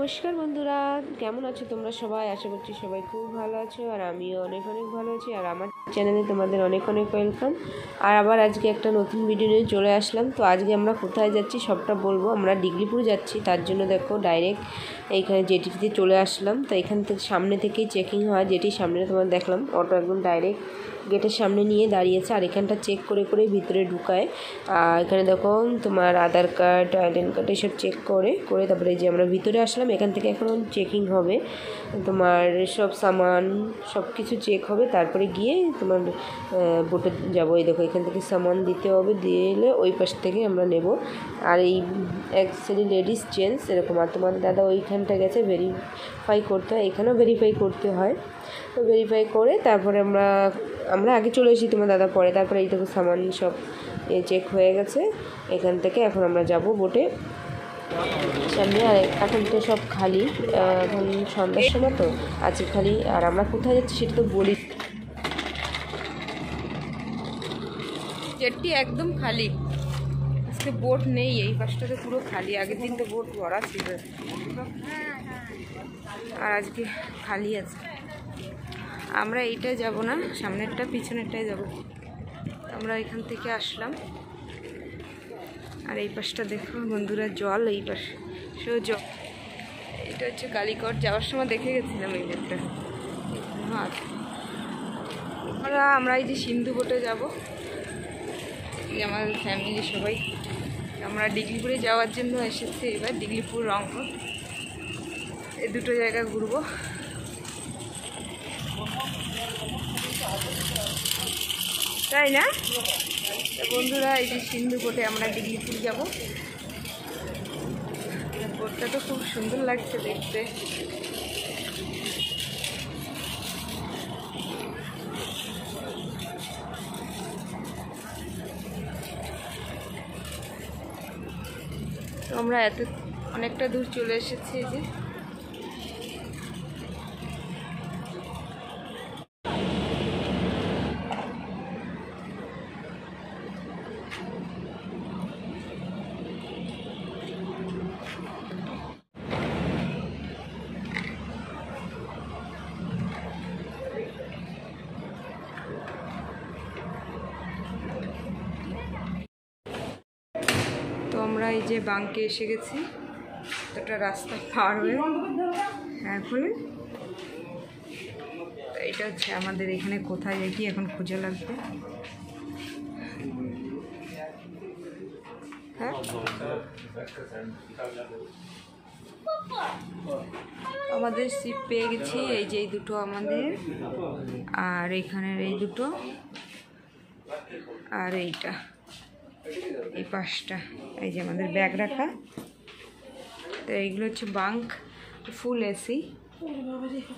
নমস্কার বন্ধুরা, কেমন আছো তোমরা সবাই? আশা করছি সবাই খুব ভালো আছো, আর আমিও অনেক অনেক ভালো আছি। আর আমার চ্যানেলে তোমাদের অনেক অনেক ওয়েলকাম। আর আবার আজকে একটা নতুন ভিডিও নিয়ে চলে আসলাম। তো আজকে আমরা কোথায় যাচ্ছি সবটা বলবো। আমরা ডিগলিপুর যাচ্ছি, তার জন্য দেখো ডাইরেক্ট এইখানে জেটিতে চলে আসলাম। তো এখান থেকে সামনে থেকেই চেকিং হয়, যেটি সামনে তোমার দেখলাম অটো একদম ডাইরেক্ট গেটের সামনে নিয়ে দাঁড়িয়েছে। আর এখানটা চেক করে করে ভিতরে ঢুকায়। আর এখানে দেখো তোমার আধার কার্ড, আইডেন্টি কার্ড এসব চেক করে করে তারপরে যে আমরা ভিতরে আসলাম। এখান থেকে এখন চেকিং হবে, তোমার সব সামান সব কিছু চেক হবে, তারপরে গিয়ে তোমার বোটে যাবো। এই দেখো এখান থেকে সামান দিতে হবে, দিয়ে এলে ওই পাশ থেকে আমরা নেব। আর এই এক সাইডে লেডিস জেন্টস এরকম। আর তোমাদের দাদা ওইখানটা গেছে ভেরিফাই করতে হয়, এখানেও ভেরিফাই করতে হয়। তো ভেরিফাই করে তারপরে আমরা আগে চলে এসেছি, তোমার দাদা পরে। তারপরে এই দেখো সামান সব চেক হয়ে গেছে। এখান থেকে এখন আমরা যাব বোটে সামনে। আর এখন তো সব খালি, এখন সন্ধ্যার সময় তো আছে খালি। আর আমরা কোথায় যাচ্ছি সেটা তো বলি। জেটটি একদম খালি, আজকে বোট নেই, এই পাশটাতে পুরো খালি। আগের দিন তো বোট ভরা ছিল, আর আজকে খালি আছে। আমরা এইটাই যাব না, সামনেরটা পিছনেরটাই যাব। আমরা এখান থেকে আসলাম। আর এই পাশটা দেখো বন্ধুরা, জল, এই পাশে সেও জল। এটা হচ্ছে কালীকট, যাওয়ার সময় দেখে গেছিলাম এই লেকটা। আমরা এই যে সিন্ধু বোটে যাব, এই আমাদের ফ্যামিলি সবাই। আমরা ডিগলিপুরে যাওয়ার জন্য এসেছি এবার, ডিগলিপুর রংপুর এই দুটো জায়গা ঘুরবো। তাই না বন্ধুরা? এই যে সিন্ধু বোটে আমরা ডিগলিপুর যাব। বোটটা তো খুব সুন্দর লাগছে দেখতে। তো আমরা অনেকটা দূর চলে এসেছি। এই যে আমরা এই যে বাঙ্কে এসে গেছি, একটা রাস্তা পার হয়ে। হ্যাঁ খুলে, এটা হচ্ছে আমাদের এখানে কোথায় যাই কি এখন খুঁজে লাগবে। হ্যাঁ আমাদের সিট পেয়ে গেছি। এই যে এই দুটো আমাদের, আর এখানের এই দুটো, আর এইটা এই পাশটা এই যে আমাদের ব্যাগ রাখা। তো এইগুলো হচ্ছে বাঙ্ক, ফুল এসি।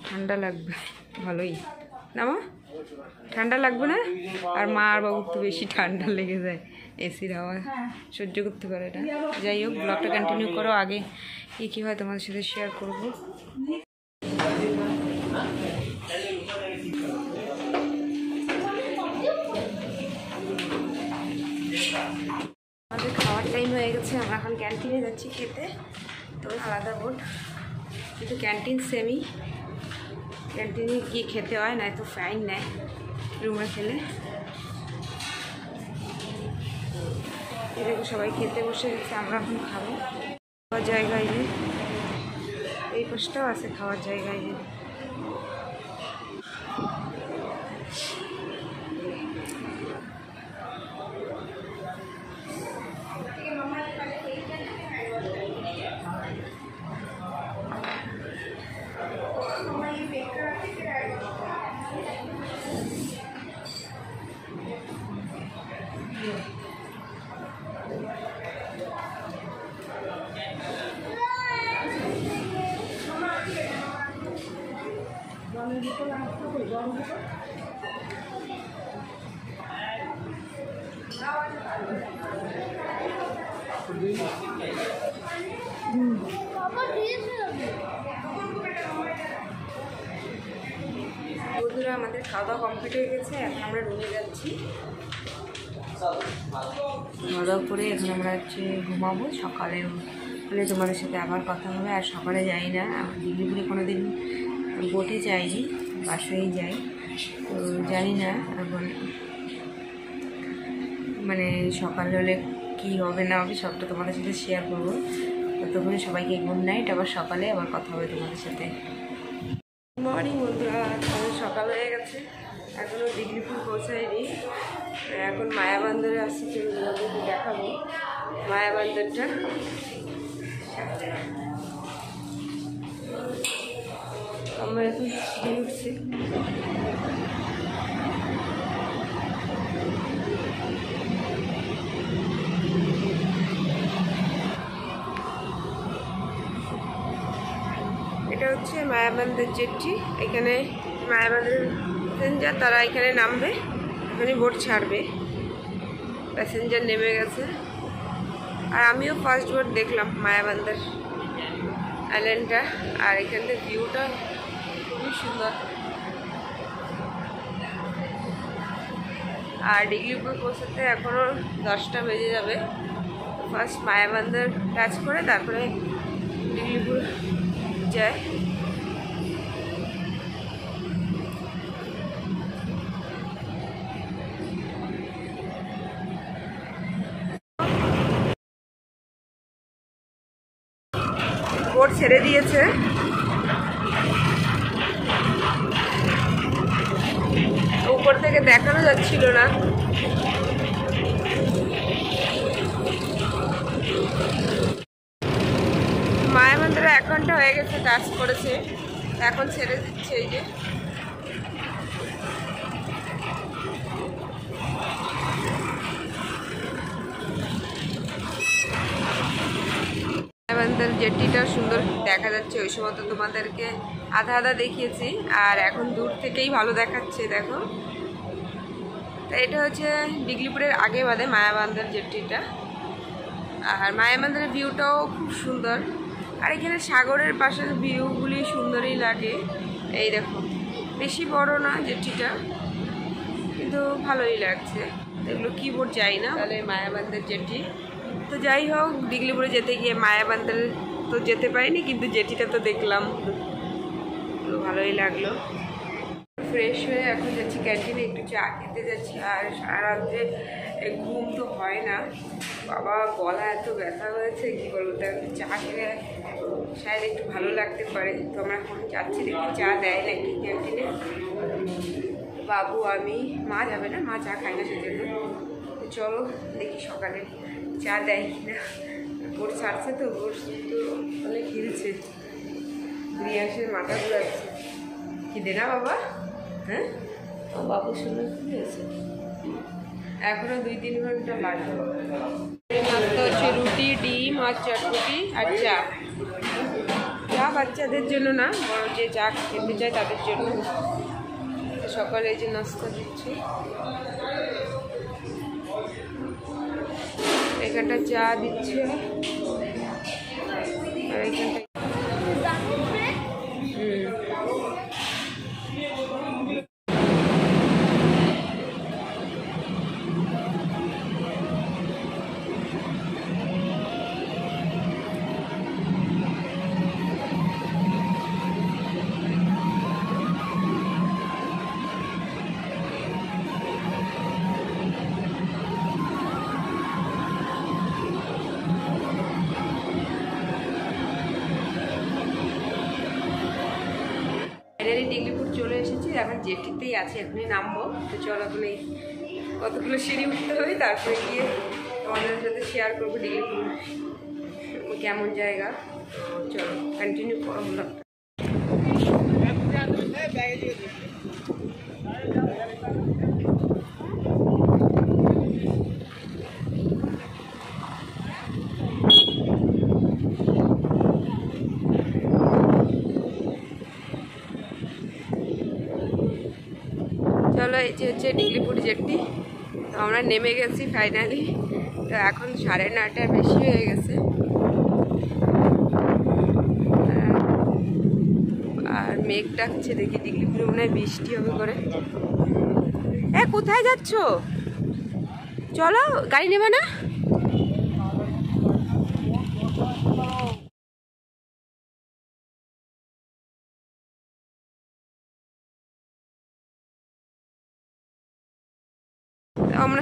ঠান্ডা লাগবে ভালোই না মা? ঠান্ডা লাগবে না? আর মা আর বাবুর তো বেশি ঠান্ডা লেগে যায়, এসির হাওয়া সহ্য করতে পারে না। যাই হোক, ব্লগটা কন্টিনিউ করো, আগে কী হয় তোমাদের সাথে শেয়ার করবো। আমাদের খাওয়ার টাইম হয়ে গেছে, আমরা এখন ক্যান্টিনে যাচ্ছি খেতে। তো আলাদা বোর্ড, কিন্তু ক্যান্টিন সেমই। ক্যান্টিনে গিয়ে খেতে হয়, না তো ফাইন নেয় রুমে খেলে। এরকম সবাই খেতে বসে গেছে, আমরা এখন খাবো। খাওয়ার জায়গায় যে এই পাশটাও আছে খাওয়ার জায়গায় যে। বন্ধুরা আমাদের খাওয়া দাওয়া কমপ্লিট হয়ে গেছে, এখন আমরা রুমে যাচ্ছি। খাওয়া দাওয়া করে এখন আমরা হচ্ছে ঘুমাবো। সকালে হলে তোমাদের সাথে আবার কথা হবে। আর সকালে যাই না, দিল্লিপুরে কোনো দিন বোটে যাইনি, বাসায় যাই। তো জানি না এখন মানে সকাল হলে কী হবে না হবে সবটা তোমাদের সাথে শেয়ার করবো। ততক্ষণে সবাইকে গুড নাইট, আবার সকালে আবার কথা হবে তোমাদের সাথে। গুড মর্নিং বন্ধুরা, সকাল হয়ে গেছে, এখনও দিল্লিপুর পৌঁছায়নি। এখন মায়াবন্দরে আসছি, চলে তোমাদেরকে দেখাবো মায়াবন্দরটা। আমরা এখন উঠছি। এটা হচ্ছে মায়াবন্দর জেটি। এখানে মায়াবন্দরের প্যাসেঞ্জার তারা এখানে নামবে, এখানে বোট ছাড়বে। প্যাসেঞ্জার নেমে গেছে, আর আমিও ফার্স্ট বোট দেখলাম মায়াবন্দর আইল্যান্ডটা। আর এখান থেকে ভিউটা খুবই সুন্দর। আর দিল্লিপুর পৌঁছাতে এখনও 10টা বেজে যাবে। ফার্স্ট মায়াবন্দর টাচ করে তারপরে দিল্লিপুর যায়। বোট ছেড়ে দিয়েছে, উপর থেকে দেখানো যাচ্ছিল না। মায়াবন্দরে 1 ঘন্টা হয়ে গেছে টাচ করেছে, এখন ছেড়ে দিচ্ছে। এই যে মায়াবন্দর জেটিটা সুন্দর দেখা যাচ্ছে। ওই সময় তো তোমাদেরকে আধা আধা দেখিয়েছি, আর এখন দূর থেকেই ভালো দেখাচ্ছে, দেখো। তা এটা হচ্ছে দিল্লিপুরের আগে বাদে মায়াবন্দর জেটিটা। আর মায়াবন্দরের ভিউটাও খুব সুন্দর, আর এখানে সাগরের পাশের ভিউগুলি সুন্দরই লাগে। এই দেখো, বেশি বড় না জেটিটা, কিন্তু ভালোই লাগছে। এগুলো কি বোট যাই না, তাহলে মায়াবন্দর জেটি। তো যাই হোক, দিল্লিপুরে যেতে গিয়ে মায়াবন্দর তো যেতে পারিনি, কিন্তু জেটিটা তো দেখলাম, তো ভালোই লাগলো। ফ্রেশ হয়ে এখন যাচ্ছি ক্যান্টিনে, একটু চা খেতে যাচ্ছি। আর সারা রাত্রে ঘুম তো হয় না, বাবা গলা এত ব্যথা হয়েছে কি বলবো। তো চা খেলে শায়দ একটু ভালো লাগতে পারে। তো আমরা এখন যাচ্ছি, দেখি চা দেয় নাকি ক্যান্টিনে। বাবু, আমি, মা যাবে না, মা চা খায় না সেজন্য। তো চলো দেখি সকালে চা দেয় কিনা। বোট ছাড়ছে তো, বোট তো অনেক হিলছে, রিয়াসের মাথা ঘুরাচ্ছে। খিদে না বাবা? হ্যাঁ, বাবু শুনে হয়েছে, এখনো 2-3 ঘন্টা লাগবে। নাস্তা হচ্ছে রুটি, ডিম আর চটপটি আর চা। চা বাচ্চাদের জন্য না, বড় যে চা খেতে চায় তাদের জন্য। সকালে এই যে নাস্তা দিচ্ছি, এখানটা চা দিচ্ছে, আর এখানটা দিল্লিপুর চলে এসেছি। এখন জেটিতেই আছে, এখনই নামবো। তো চলো, এখন এই কতগুলো সিঁড়ি উঠতে হবে, তারপরে গিয়ে তোমাদের সাথে শেয়ার করবো দিল্লিপুর কেমন জায়গা। তো চলো কন্টিনিউ করো ব্লগটা। চলো, এই যে হচ্ছে দিল্লিপুর জেটি। তো আমরা নেমে গেছি ফাইনালি। তো এখন 9:30 বেশি হয়ে গেছে। আর মেঘ ডাকছে, দেখি দিল্লিপুরে মনে হয় বৃষ্টি হবে করে। কোথায় যাচ্ছ? চলো, গাড়ি নেবে না?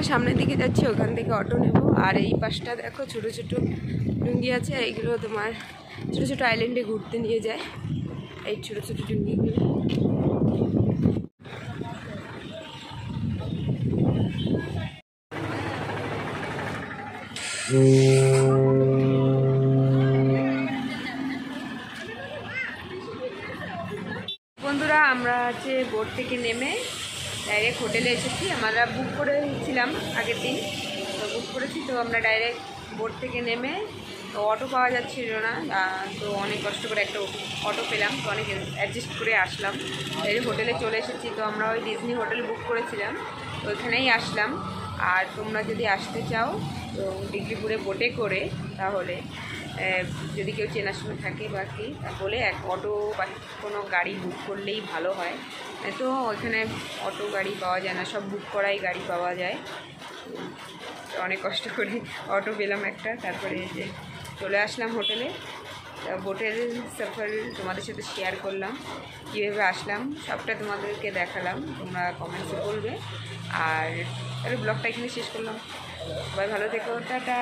আমরা সামনের দিকে যাচ্ছি, ওখান থেকে অটো নেব। আর এই পাশটা দেখো ছোট ছোট ডুঙ্গি আছে, এইগুলো তোমার ছোট ছোট আইল্যান্ডে ঘুরতে নিয়ে যায়, এই ছোট ছোট ডুঙ্গিগুলো। বন্ধুরা আমরা হচ্ছে বোট থেকে নেমে ডাইরেক্ট হোটেলে এসেছি। আমরা বুক করেছিলাম আগের দিন, তো বুক করেছি, তো আমরা ডাইরেক্ট বোট থেকে নেমে, তো অটো পাওয়া যাচ্ছিল না, তো অনেক কষ্ট করে একটা অটো পেলাম, তো অনেক অ্যাডজাস্ট করে আসলাম, ডাইরেক্ট হোটেলে চলে এসেছি। তো আমরা ওই ডিজনি হোটেল বুক করেছিলাম, তো ওইখানেই আসলাম। আর তোমরা যদি আসতে চাও তো ডিগ্রিপুরে বোটে করে, তাহলে যদি কেউ চেনাশোনা থাকে বা কি, তাহলে এক অটো বা কোনো গাড়ি বুক করলেই ভালো হয়। তো ওইখানে অটো গাড়ি পাওয়া যায় না, সব বুক করাই গাড়ি পাওয়া যায়। অনেক কষ্ট করে অটো পেলাম একটা, তারপরে যে চলে আসলাম হোটেলে। বোটের সফর তোমাদের সাথে শেয়ার করলাম, কীভাবে আসলাম সবটা তোমাদেরকে দেখালাম, তোমরা কমেন্টসে বলবে। আর ব্লগটা এখানে শেষ করলাম। সবাই ভালো থেকো, টাটা।